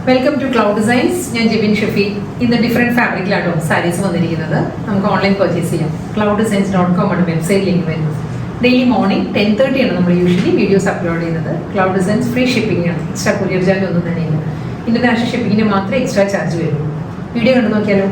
Welcome to cloud designs. ഞാൻ ജിബിൻ ഷഫി. ഇന്ന് different ഫാബ്രിക്കിലാണോ saris വന്നിരിക്കുന്നത്. നമുക്ക് ഓൺലൈൻ പർച്ചേസ് ചെയ്യാം. clouddesigns.com ആണ് വെബ്സൈറ്റ് ലിങ്ക് വരുന്നത്. ഡെയിലി മോർണിംഗ് 10:30 ആണ് നമ്മൾ യൂഷ്വലി വീഡിയോസ് അപ്ലോഡ് ചെയ്യുന്നത്. ക്ലൗഡ് ഡിസൈൻസ് ഫ്രീ ഷിപ്പിംഗ് ആണ്, എക്സ്ട്രാ കൊറിയർ ചാർജ് ഒന്നും തന്നെയില്ല. ഇന്റർനാഷണൽ ഷിപ്പിങ്ങിന് മാത്രമേ എക്സ്ട്രാ ചാർജ് വരൂ. വീഡിയോ കണ്ടു നോക്കിയാലോ.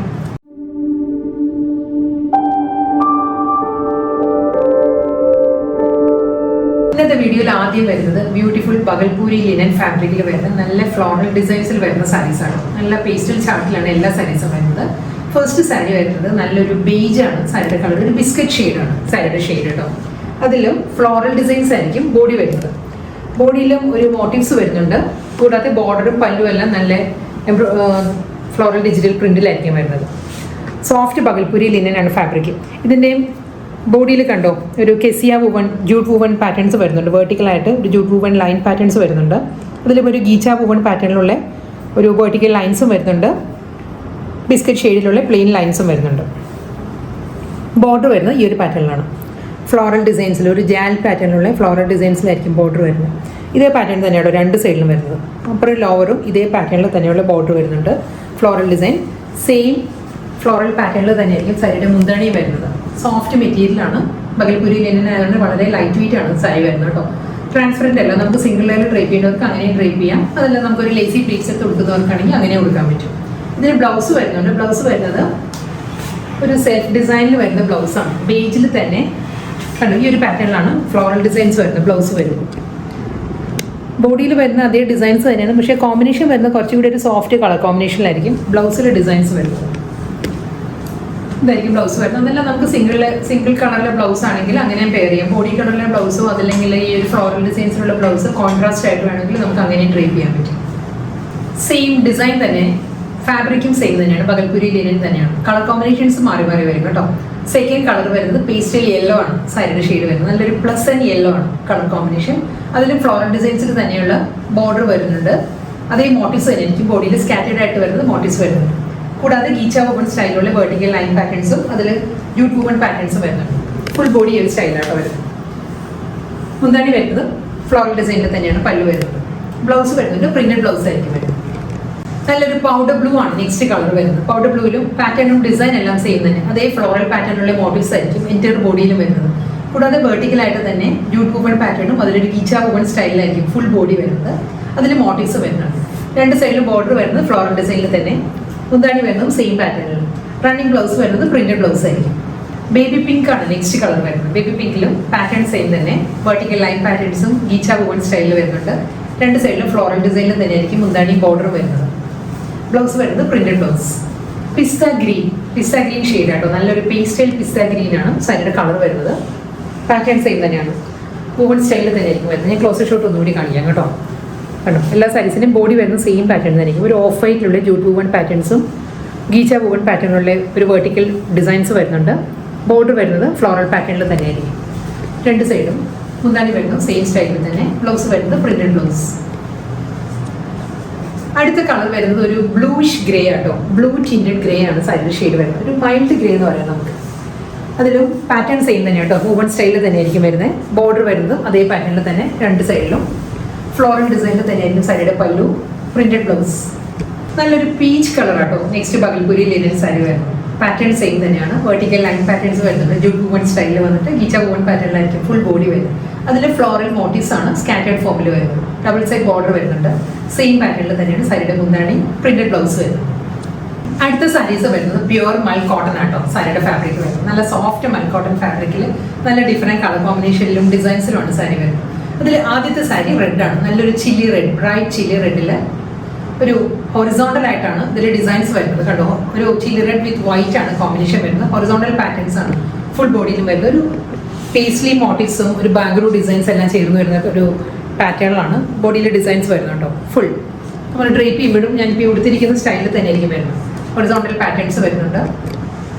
ഇന്നത്തെ വീഡിയോയിൽ ആദ്യം വരുന്നത് ബ്യൂട്ടിഫുൾ ബഗൽപൂരി ലിനൻ ഫാബ്രിക്കിൽ വരുന്ന നല്ല ഫ്ലോറൽ ഡിസൈൻസിൽ വരുന്ന സാരീസാണ്. നല്ല പേസ്റ്റൽ ചാർട്ടിലാണ് എല്ലാ സാരീസും വരുന്നത്. ഫസ്റ്റ് സാരി വരുന്നത് നല്ലൊരു ബേജ് ആണ് സാരിയുടെ കളർ, ഒരു ബിസ്ക്കറ്റ് ഷെയ്ഡാണ് സാരിയുടെ ഷെയ്ഡ് കേട്ടോ. അതിലും ഫ്ലോറൽ ഡിസൈൻസ് ആയിരിക്കും ബോഡി വരുന്നത്. ബോഡിയിലും ഒരു മോട്ടീവ്സ് വരുന്നുണ്ട്. കൂടാതെ ബോർഡറും പല്ലും എല്ലാം നല്ല ഫ്ലോറൽ ഡിജിറ്റൽ പ്രിന്റിലായിരിക്കും വരുന്നത്. സോഫ്റ്റ് ബഗൽപൂരി ലിനൻ ആണ് ഫാബ്രിക്. ഇതിൻ്റെയും ബോഡിയിൽ കണ്ടോ ഒരു Kezia woven jute woven patterns വരുന്നുണ്ട്. വെർട്ടിക്കലായിട്ട് ഒരു ജൂട്ട് വുവൺ ലൈൻ പാറ്റേൺസ് വരുന്നുണ്ട്. അതിലും ഒരു ഗീച്ച വുവൺ പാറ്റേണിലുള്ള ഒരു വെർട്ടിക്കൽ ലൈൻസും വരുന്നുണ്ട്. ബിസ്ക്കറ്റ് ഷെയ്ഡിലുള്ള പ്ലെയിൻ ലൈൻസും വരുന്നുണ്ട്. ബോർഡർ വരുന്നത് ഈ ഒരു പാറ്റേണിലാണ്. ഫ്ലോറൽ ഡിസൈൻസിൽ ഒരു ജാൽ പാറ്റേണിലുള്ള ഫ്ലോറൽ ഡിസൈൻസിലായിരിക്കും ബോർഡർ വരുന്നത്. ഇതേ പാറ്റേൺ തന്നെയാണ് രണ്ട് സൈഡിലും വരുന്നത്. അപ്പറും ലോവറും ഇതേ പാറ്റേണിൽ തന്നെയുള്ള ബോർഡർ വരുന്നുണ്ട്. ഫ്ലോറൽ ഡിസൈൻ സെയിം ഫ്ലോറൽ പാറ്റേണിൽ തന്നെയായിരിക്കും സാരിയുടെ മുന്താണി വരുന്നത്. സോഫ്റ്റ് മെറ്റീരിയലാണ്. ബഗൽപൂരി ലിനൻ ആയതുകൊണ്ട് വളരെ ലൈറ്റ് വെയിറ്റ് ആണ് സാരി വരുന്നത് കേട്ടോ. ട്രാൻസ്പെറൻറ്റ് അല്ല. നമുക്ക് സിംഗിൾ ലെയർ ഡ്രൈപ്പ് ചെയ്യുന്നവർക്ക് അങ്ങനെ ഡ്രൈപ്പ് ചെയ്യാം. അതല്ല നമുക്കൊരു ലേസി പ്ലീറ്റ്സ് ഒക്കെ കൊടുക്കുന്നവർക്കാണെങ്കിൽ അങ്ങനെ കൊടുക്കാൻ പറ്റും. ഇതിന് ബ്ലൗസ് വരുന്നുണ്ട്. ബ്ലൗസ് വരുന്നത് ഒരു സെൽഫ് ഡിസൈനിൽ വരുന്ന ബ്ലൗസാണ്. ബേജിൽ തന്നെ കണ്ടു ഈ ഒരു പാറ്റേണിലാണ് ഫ്ലോറൽ ഡിസൈൻസ് വരുന്നത്. ബ്ലൗസ് വരുന്നത് ബോഡിയിൽ വരുന്ന അതേ ഡിസൈൻസ് തന്നെയാണ്, പക്ഷേ കോമ്പിനേഷൻ വരുന്നത് കുറച്ചുകൂടി ഒരു സോഫ്റ്റ് കളർ കോമ്പിനേഷനിലായിരിക്കും ബ്ലൗസിലെ ഡിസൈൻസ് വരുന്നത്. ഇതായിരിക്കും ബ്ലൗസ് വരുന്നത്. അതെല്ലാം നമുക്ക് സിംഗിൾ കളറിലെ ബ്ലൗസ് ആണെങ്കിൽ അങ്ങനെ പെയർ ചെയ്യാം. ബോഡി കളറിലെ ബ്ലൗസോ അതല്ലെങ്കിൽ ഈ ഒരു ഫ്ലോറൽ ഡിസൈൻസിലുള്ള ബ്ലൗസ് കോൺട്രാസ്റ്റ് ആയിട്ട് വേണമെങ്കിൽ നമുക്ക് അങ്ങനെ ഡ്രൈപ്പ് ചെയ്യാൻ പറ്റും. സെയിം ഡിസൈൻ തന്നെ, ഫാബ്രിക്കും സെയിം തന്നെയാണ്. ബഗൽപൂരി ലിനൻ തന്നെയാണ്. കളർ കോമ്പിനേഷൻസ് മാറി മാറി വരും കേട്ടോ. സെക്കൻഡ് കളർ വരുന്നത് പേസ്റ്റൽ യെല്ലോ ആണ് സാരിയുടെ ഷെയ്ഡ് വരുന്നത്. നല്ലൊരു പ്ലസ് ആൻഡ് യെല്ലോ ആണ് കളർ കോമ്പിനേഷൻ. അതിലും ഫ്ലോറൽ ഡിസൈൻസിൽ തന്നെയുള്ള ബോർഡർ വരുന്നുണ്ട്. അതേ മോട്ടീവ്സ് തന്നെ എനിക്ക് ബോഡിയിൽ സ്കാറ്റേഡ് ആയിട്ട് വരുന്നത് മോട്ടീവ്സ് വരുന്നുണ്ട്. കൂടാതെ ഗീച്ച വുവൺ സ്റ്റൈലുള്ള വെർട്ടിക്കൽ ലൈൻ പാറ്റേൺസും അതിൽ ജൂട്ട് വുവൺ പാറ്റേൺസും വരുന്നുണ്ട്. ഫുൾ ബോഡി ഒരു സ്റ്റൈലാട്ടോ വരുന്നത്. മുന്താണി വരുന്നത് ഫ്ലോറൽ ഡിസൈനിൽ തന്നെയാണ് പല്ലു വരുന്നത്. ബ്ലൗസ് വരുന്നുണ്ട് പ്രിന്റഡ് ബ്ലൗസ് ആയിരിക്കും വരുന്നത്. നല്ലൊരു പൗഡർ ബ്ലൂ ആണ് നെക്സ്റ്റ് കളർ വരുന്നത്. പൗഡർ ബ്ലൂവിലും പാറ്റേണും ഡിസൈൻ എല്ലാം സെയിം തന്നെ. അതേ ഫ്ലോറൽ പാറ്റേണിലുള്ള മോട്ടീവ്സ് ആയിരിക്കും എൻറ്റയർ ബോഡിയിലും വരുന്നത്. കൂടാതെ വെർട്ടിക്കലായിട്ട് തന്നെ ജൂട്ട് വുവൺ പാറ്റേണും അതിലൊരു ഗീച്ച വുവൺ സ്റ്റൈലിലായിരിക്കും ഫുൾ ബോഡി വരുന്നത്. അതിൽ മോട്ടീവ്സ് വരുന്നുണ്ട്. രണ്ട് സൈഡിലും ബോർഡർ വരുന്നത് ഫ്ലോറൽ ഡിസൈനിൽ തന്നെ. മുന്താണി വരുന്നതും സെയിം പാറ്റേണിൽ. റണ്ണിങ് ബ്ലൗസ് വരുന്നത് പ്രിന്റഡ് ബ്ലൗസ് ആയിരിക്കും. ബേബി പിങ്ക് ആണ് നെക്സ്റ്റ് കളർ വരുന്നത്. ബേബി പിങ്കിലും പാറ്റേൺ സെയിം തന്നെ. വെർട്ടിക്കൽ ലൈൻ പാറ്റേൺസും ഗീച്ച വുവൺ സ്റ്റൈലിൽ വരുന്നുണ്ട്. രണ്ട് സൈഡിലും ഫ്ലോറൽ ഡിസൈനിൽ തന്നെയായിരിക്കും മുന്താണി ബോർഡർ വരുന്നത്. ബ്ലൗസ് വരുന്നത് പ്രിന്റഡ് ബ്ലൗസ്. പിസ്ത ഗ്രീൻ ഷെയ്ഡ് ആട്ടോ. നല്ലൊരു പേസ്റ്റൽ പിസ്ത ഗ്രീൻ ആണ് സാരിയുടെ കളർ വരുന്നത്. പാറ്റേൺ സെയിം തന്നെയാണ്. വുവൺ സ്റ്റൈലിൽ തന്നെയായിരിക്കും വരുന്നത്. ഞാൻ ക്ലോസർ ഷോട്ട് ഒന്നുകൂടി കാണിക്കാം കേട്ടോ. കണ്ടോ എല്ലാ സാരീസിനും ബോഡി വരുന്ന സെയിം പാറ്റേൺ തന്നെയായിരിക്കും. ഒരു ഓഫ് വൈറ്റിലുള്ള ജൂട്ട് വുവൺ പാറ്റേൺസും ഗീച്ച വുവൺ പാറ്റേണുള്ള ഒരു വെർട്ടിക്കൽ ഡിസൈൻസ് വരുന്നുണ്ട്. ബോർഡർ വരുന്നത് ഫ്ലോറൽ പാറ്റേണിൽ തന്നെയായിരിക്കും. രണ്ട് സൈഡും മുന്താണി വരുന്നത് സെയിം സ്റ്റൈലിൽ തന്നെ. ബ്ലൗസ് വരുന്നത് പ്രിന്റഡ് ബ്ലൗസ്. അടുത്ത കളർ വരുന്നത് ഒരു ബ്ലൂയിഷ് ഗ്രേ ആട്ടോ. ബ്ലൂ ടിൻറ്റഡ് ഗ്രേ ആണ് സാരിയുടെ ഷെയ്ഡ് വരുന്നത്. ഒരു മൈൽഡ് ഗ്രേ എന്ന് പറയാം നമുക്ക്. അതിലും പാറ്റേൺ സെയിം തന്നെ കേട്ടോ. വുവൺ സ്റ്റൈലിൽ തന്നെയായിരിക്കും വരുന്നത്. ബോർഡർ വരുന്നത് അതേ പാറ്റേണിൽ തന്നെ. രണ്ട് സൈഡിലും ഫ്ലോറൽ ഡിസൈനിൽ തന്നെയായിരിക്കും സാരിയുടെ പല്ലു. Printed blouse. നല്ലൊരു പീച്ച് കളർ ആട്ടോ നെക്സ്റ്റ് ബഗൽപൂരി ലിനൻ സാരി വരുന്നത്. പാറ്റേൺ സെയിം തന്നെയാണ്. വെർട്ടിക്കൽ ലൈൻ പാറ്റേൺസ് വരുന്നുണ്ട്. ജൂട്ട് വുവൺ സ്റ്റൈലിൽ വന്നിട്ട് ഗീച്ച വുവൺ പാറ്റേണിലായിരിക്കും ഫുൾ ബോഡി വരുന്നത്. അതിൽ ഫ്ലോറൽ മോട്ടീവ്സ് ആണ് സ്കാറ്റേഡ് ഫോമിൽ വരുന്നത്. ഡബിൾ സൈഡ് ബോർഡർ വരുന്നുണ്ട്. സെയിം പാറ്റേണിൽ തന്നെയാണ് സാരിയുടെ മുന്താണി. പ്രിന്റഡ് ബ്ലൗസ് വരുന്നത്. അടുത്ത സാരീസ് വരുന്നത് പ്യുവർ മൽ കോട്ടൺ ആട്ടോ സാരിയുടെ ഫാബ്രിക് വരുന്നത്. നല്ല സോഫ്റ്റ് മൽ കോട്ടൺ ഫാബ്രിക്കിൽ നല്ല ഡിഫറെൻറ്റ് കളർ കോമ്പിനേഷനിലും ഡിസൈൻസിലുമാണ് സാരി വരുന്നത്. അതിൽ ആദ്യത്തെ സാരി റെഡ് ആണ്. നല്ലൊരു ചില്ലി റെഡ്, ബ്രൈറ്റ് ചില്ലി റെഡിൽ ഒരു ഹൊറിസോണ്ടൽ ആയിട്ടാണ് ഇതിൽ ഡിസൈൻസ് വരുന്നത്. കണ്ടോ ഒരു ചില്ലി റെഡ് വിത്ത് വൈറ്റ് ആണ് കോമ്പിനേഷൻ വരുന്നത്. ഹൊറിസോണ്ടൽ പാറ്റേൺസ് ആണ് ഫുൾ ബോഡിയിലും വരുന്നത്. ഒരു പേസ്ലി മോട്ടീവ്സും ഒരു ബാംഗ്ലൂർ ഡിസൈൻസ് എല്ലാം ചേർന്ന് വരുന്ന ഒരു പാറ്റേണിലാണ് ബോഡിയിലെ ഡിസൈൻസ് വരുന്നത് കേട്ടോ. ഫുൾ നമ്മൾ ഡ്രേപ്പ് ചെയ്യുമ്പോഴും ഞാനിപ്പോൾ കൊടുത്തിരിക്കുന്ന സ്റ്റൈലിൽ തന്നെ ആയിരിക്കും വരുന്നത്. ഹൊറിസോണ്ടൽ പാറ്റേൺസ് വരുന്നുണ്ട്.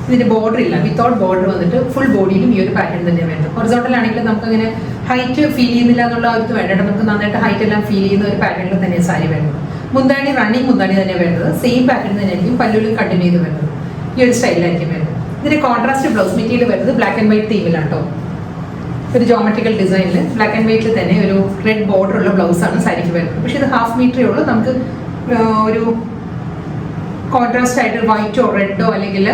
ഇതിന് ബോർഡർ ഇല്ല, വിത്തൗട്ട് ബോർഡർ വന്നിട്ട് ഫുൾ ബോഡിയിലും ഈ ഒരു പാറ്റേൺ തന്നെയാണ് വരുന്നത്. ഹൊറിസോണ്ടൽ ആണെങ്കിൽ നമുക്കങ്ങനെ ഹൈറ്റ് ഫീൽ ചെയ്യുന്നില്ല എന്നുള്ള ഒരു വേണ്ടിയിട്ട് നമുക്ക് നന്നായിട്ട് ഹൈറ്റ് എല്ലാം ഫീൽ ചെയ്യുന്ന ഒരു പാറ്റേണിൽ തന്നെയാണ് സാരി വരുന്നത്. മുന്താണി റണ്ണിങ് മുന്താണി തന്നെയാണ് വരുന്നത്. സെയിം പാറ്റേൺ തന്നെയായിരിക്കും പല്ലുവിലും കണ്ടിന്യൂ ചെയ്ത് വരുന്നത്. ഈ ഒരു സ്റ്റൈലിലായിരിക്കും വരുന്നത്. ഇതിന് കോൺട്രാസ്റ്റ് ബ്ലൗസ് മെറ്റീരിയൽ വരുന്നത് ബ്ലാക്ക് ആൻഡ് വൈറ്റ് തീമിലാണ് കേട്ടോ. ഒരു ജോമെട്രിക്കൽ ഡിസൈനിൽ ബ്ലാക്ക് ആൻഡ് വൈറ്റിൽ തന്നെ ഒരു റെഡ് ബോർഡർ ഉള്ള ബ്ലൗസാണ് സാരിക്ക് വരുന്നത്. പക്ഷേ ഇത് 1/2 മീറ്ററേ ഉള്ളൂ. നമുക്ക് ഒരു കോൺട്രാസ്റ്റ് ആയിട്ട് വൈറ്റോ റെഡോ അല്ലെങ്കിൽ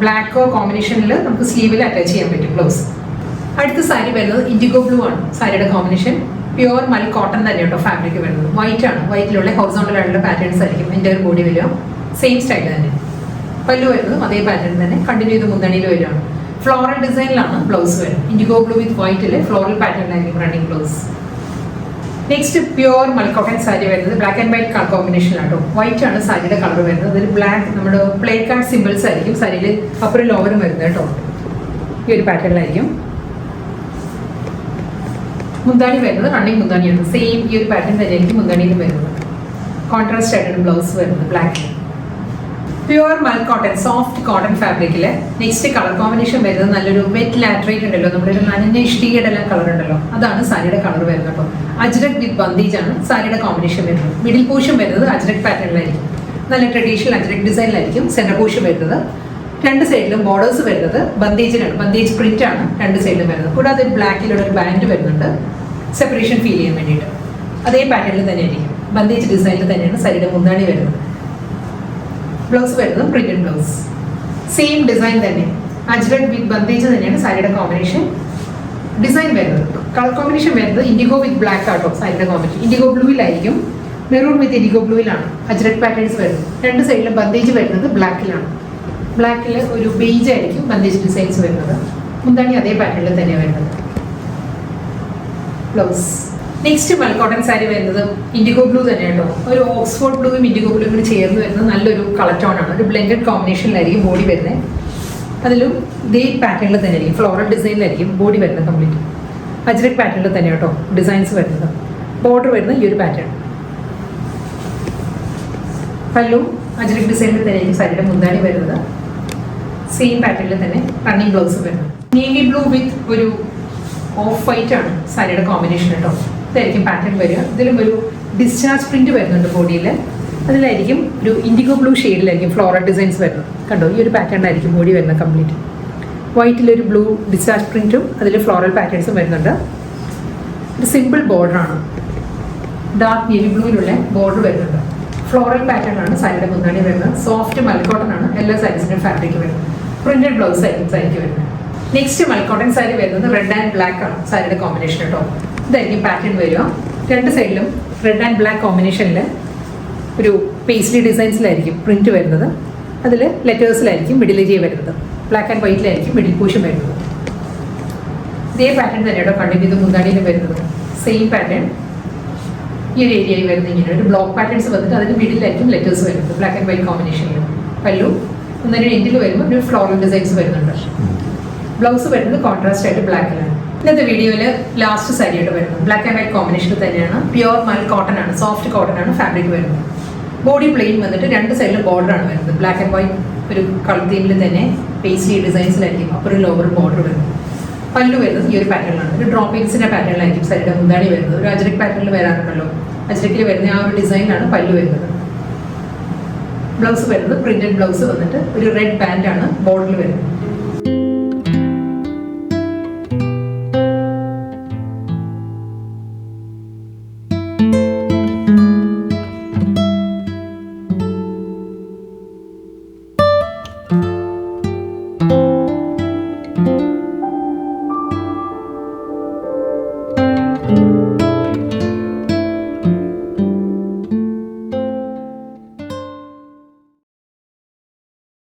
ബ്ലാക്കോ കോമ്പിനേഷനിൽ നമുക്ക് സ്ലീവിൽ അറ്റാച്ച് ചെയ്യാൻ പറ്റും ബ്ലൗസ്. അടുത്ത സാരി വരുന്നത് ഇൻഡിഗോ ബ്ലൂ ആണ് സാരിയുടെ കോമ്പിനേഷൻ. പ്യുവർ മൽ കോട്ടൺ തന്നെ കേട്ടോ ഫാബ്രിക് വരുന്നത്. വൈറ്റ് ആണ്, വൈറ്റിലുള്ള ഹൊറിസോണ്ടൽ ആയിട്ടുള്ള പാറ്റേൺസ് ആയിരിക്കും എൻ്റെ ഒരു ബോഡി വരിക. സെയിം സ്റ്റൈൽ തന്നെ. പല്ലു വരുന്നതും അതേ പാറ്റേൺ തന്നെ കണ്ടിന്യൂ ചെയ്ത് മുന്തണിയിൽ വരികയാണ്. ഫ്ലോറൽ ഡിസൈനിലാണ് ബ്ലൗസ് വരുന്നത്. ഇൻഡിഗോ ബ്ലൂ വിത്ത് വൈറ്റിൽ ഫ്ലോറൽ പാറ്റേണിലായിരിക്കും running blouse. Next pure mul cotton sari വരുന്നത് ബ്ലാക്ക് ആൻഡ് വൈറ്റ് കളർ കോമ്പിനേഷനിലാട്ടോ. വൈറ്റ് ആണ് സാരിയുടെ കളർ വരുന്നത്. അതിൽ ബ്ലാക്ക് നമ്മുടെ പ്ലേ കാർഡ് സിമ്പിൾസ് ആയിരിക്കും സാരിയിൽ അപ്പുറം ലോവറും വരുന്നത് കേട്ടോ. ഈ ഒരു പാറ്റേണിലായിരിക്കും. മുന്താണി വരുന്നത് റണ്ണിങ് മുന്താണിയാണ്. സെയിം ഈ ഒരു പാറ്റേൺ തന്നെയായിരിക്കും മുന്താണിയിൽ വരുന്നത്. കോൺട്രാസ്റ്റ് ആയിട്ടാണ് ബ്ലൗസ് വരുന്നത് ബ്ലാക്ക്. പ്യുവർ മൽ കോട്ടൺ സോഫ്റ്റ് കോട്ടൺ ഫാബ്രിക്കിൽ നെക്സ്റ്റ് കളർ കോമ്പിനേഷൻ വരുന്നത് നല്ലൊരു വെറ്റ് ലാറ്ററേറ്റ് ഉണ്ടല്ലോ, നമ്മുടെ ഒരു നനഞ്ഞ ഇഷ്ടികയുടെ എല്ലാം കളർ ഉണ്ടല്ലോ, അതാണ് സാരിയുടെ കളർ വരുന്നത് കേട്ടോ. അജ്രക് വിത്ത് ബന്ദീജ് ആണ് സാരിയുടെ കോമ്പിനേഷൻ വരുന്നത്. മിഡിൽ പോർഷൻ വരുന്നത് അജ്രക് പാറ്റേണിലായിരിക്കും. നല്ല ട്രഡീഷണൽ അജ്രക് ഡിസൈനിലായിരിക്കും സെന്റർ പോർഷൻ വരുന്നത്. രണ്ട് സൈഡിലും ബോർഡേഴ്സ് വരുന്നത് ബന്ദീജിലാണ്. ബന്ദീജ് പ്രിന്റ് ആണ് രണ്ട് സൈഡിലും വരുന്നത്. കൂടാതെ ബ്ലാക്കിലുള്ള ഒരു ബാൻഡ് വരുന്നുണ്ട് സെപ്പറേഷൻ ഫീൽ ചെയ്യാൻ വേണ്ടിയിട്ട്. അതേ പാറ്റേണിൽ തന്നെയായിരിക്കും ബന്ദീജ് ഡിസൈനിൽ തന്നെയാണ് സാരിയുടെ മുന്താണി വരുന്നത്. ബ്ലൗസ് വരുന്നത് പ്രിന്റഡ് ബ്ലൗസ്. സെയിം ഡിസൈൻ തന്നെ അജ്രക് വിത്ത് ബന്ദീജ് തന്നെയാണ് സാരിയുടെ കോമ്പിനേഷൻ. ഡിസൈൻ വരുന്നത് കളർ കോമ്പിനേഷൻ വരുന്നത് ഇൻഡിഗോ വിത്ത് ബ്ലാക്ക് ആട്ടോ സാരിയുടെ കോമ്പിനേഷൻ. ഇൻഡിഗോ ബ്ലൂവിലായിരിക്കും, മെറൂൺ വിത്ത് ഇൻഡിഗോ ബ്ലൂവിലാണ് അജ്രക് പാറ്റേൺസ് വരുന്നത്. രണ്ട് സൈഡിലും ബന്ദീജ് വരുന്നത് ബ്ലാക്കിലാണ്. ബ്ലാക്കിൽ ഒരു ബേജ് ആയിരിക്കും ബന്ദീജ് ഡിസൈൻസ് വരുന്നത്. മുന്താണി അതേ പാറ്റേണിൽ തന്നെയാണ് വരുന്നത്. ബ്ലൗസ്. നെക്സ്റ്റ് മൽക്കോട്ടൺ സാരി വരുന്നത് ഇൻഡിഗോ ബ്ലൂ തന്നെ കേട്ടോ. ഒരു ഓക്സ്ഫോർഡ് ബ്ലൂവും ഇൻഡിഗോ ബ്ലൂവും കൂടി ചേർന്ന് വരുന്നത് നല്ലൊരു കളർ ടോൺ ആണ്. ഒരു ബ്ലെൻഡഡ് കോമ്പിനേഷനിലായിരിക്കും ബോഡി വരുന്നത്. അതിലും ഇതേ പാറ്റേണിൽ തന്നെ ആയിരിക്കും ഫ്ലോറൽ ഡിസൈനിലായിരിക്കും ബോഡി വരുന്നത് കംപ്ലീറ്റ്. അജ്രക് പാറ്റേണിൽ തന്നെ കേട്ടോ ഡിസൈൻസ് വരുന്നത്. ബോർഡർ വരുന്നത് ഈ ഒരു പാറ്റേൺ. പല്ലു അജ്രക് ഡിസൈനിൽ തന്നെ ആയിരിക്കും സാരിയുടെ മുന്താണി വരുന്നത്. സെയിം പാറ്റേണിൽ തന്നെ റണ്ണിങ് ബ്ലൗസ് വരുന്നത്. നേവി ബ്ലൂ വിത്ത് ഒരു ഓഫ് വൈറ്റ് ആണ് സാരിയുടെ കോമ്പിനേഷൻ കേട്ടോ. ഇതായിരിക്കും പാറ്റേൺ വരിക. ഇതിലും ഒരു ഡിസ്ചാർജ് പ്രിന്റ് വരുന്നുണ്ട് ബോഡിയിൽ. അതിലായിരിക്കും ഒരു ഇൻഡിഗോ ബ്ലൂ ഷെയ്ഡിലായിരിക്കും ഫ്ലോറൽ ഡിസൈൻസ് വരുന്നത്. കണ്ടോ ഈ ഒരു പാറ്റേണിലായിരിക്കും ബോഡി വരുന്നത് കംപ്ലീറ്റ്. വൈറ്റിലൊരു ബ്ലൂ ഡിസ്ചാർജ് പ്രിന്റും അതിൽ ഫ്ലോറൽ പാറ്റേൺസും വരുന്നുണ്ട്. ഒരു സിമ്പിൾ ബോർഡറാണ്. ഡാർക്ക് നേവി ബ്ലൂവിലുള്ള ബോർഡർ വരുന്നുണ്ട്. ഫ്ലോറൽ പാറ്റേൺ ആണ് സാരിയുടെ മുന്താണി വരുന്നത്. സോഫ്റ്റ് മൽക്കോട്ടൺ ആണ് എല്ലാ സാരീസിൻ്റെയും ഫാബ്രിക് വരുന്നത്. പ്രിന്റഡ് ബ്ലൗസ് ആയിരിക്കും സാരിക്ക് വരുന്നത്. നെക്സ്റ്റ് മൽക്കോട്ടൺ സാരി വരുന്നത് റെഡ് ആൻഡ് ബ്ലാക്ക് ആണ് സാരിയുടെ കോമ്പിനേഷൻ കേട്ടോ. ഇതായിരിക്കും പാറ്റേൺ വരിക. രണ്ട് സൈഡിലും റെഡ് ആൻഡ് ബ്ലാക്ക് കോമ്പിനേഷനിൽ ഒരു പേസ്ലി ഡിസൈൻസിലായിരിക്കും പ്രിന്റ് വരുന്നത്. അതിൽ ലെറ്റേഴ്സിലായിരിക്കും മിഡിൽ ഏരിയ വരുന്നത്. ബ്ലാക്ക് ആൻഡ് വൈറ്റിലായിരിക്കും മിഡിൽ പോർഷൻ വരുന്നത്. ഇതേ പാറ്റേൺ തന്നെയാണ് കണ്ടിന്യൂ ചെയ്ത് മുന്താണിയിലും വരുന്നത്. സെയിം പാറ്റേൺ ഈ ഒരു ഏരിയയിൽ വരുന്നത്. ഇങ്ങനെ ഒരു ബ്ലോക്ക് പാറ്റേൺസ് വന്നിട്ട് അതിന് മിഡിലായിരിക്കും ലെറ്റേഴ്സ് വരുന്നത് ബ്ലാക്ക് ആൻഡ് വൈറ്റ് കോമ്പിനേഷനിൽ. പല്ലു ഒന്നര എൻഡിൽ വരുമ്പോൾ ഒരു ഫ്ലോറൽ ഡിസൈൻസ് വരുന്നുണ്ട്. ബ്ലൗസ് വരുന്നത് കോൺട്രാസ്റ്റ് ആയിട്ട് ബ്ലാക്കിലാണ്. ഇന്നത്തെ വീഡിയോയിൽ ലാസ്റ്റ് സാരിയായിട്ട് വരുന്നത് ബ്ലാക്ക് ആൻഡ് വൈറ്റ് കോമ്പിനേഷനിൽ തന്നെയാണ്. പ്യുവർ മൽ കോട്ടൺ ആണ്, സോഫ്റ്റ് കോട്ടൺ ആണ് ഫാബ്രിക് വരുന്നത്. ബോഡി പ്ലെയിൻ വന്നിട്ട് രണ്ട് സൈഡിലും ബോർഡർ ആണ് വരുന്നത്. ബ്ലാക്ക് ആൻഡ് വൈറ്റ് ഒരു കളർ തീമിൽ തന്നെ പേസ്ലി ഡിസൈൻസിലായിരിക്കും അപ്പോൾ ഒരു ലോവർ ബോർഡർ വരുന്നത്. പല്ലു വരുന്നത് ഈ ഒരു പാറ്റേണിലാണ്. ഒരു ഡ്രോപ്പിങ്സിന്റെ പാറ്റേണിലായിരിക്കും സാരിയുടെ മുന്താണി വരുന്നത്. ഒരു അജ്രക് പാറ്റേണിൽ വരാറുണ്ടല്ലോ, അജ്രക്കിൽ വരുന്ന ആ ഒരു ഡിസൈനിലാണ് പല്ലു വരുന്നത്. ബ്ലൗസ് വരുന്നത് പ്രിന്റഡ് ബ്ലൗസ് വന്നിട്ട് ഒരു റെഡ് ബാൻഡ് ആണ് ബോർഡറിൽ വരുന്നത്.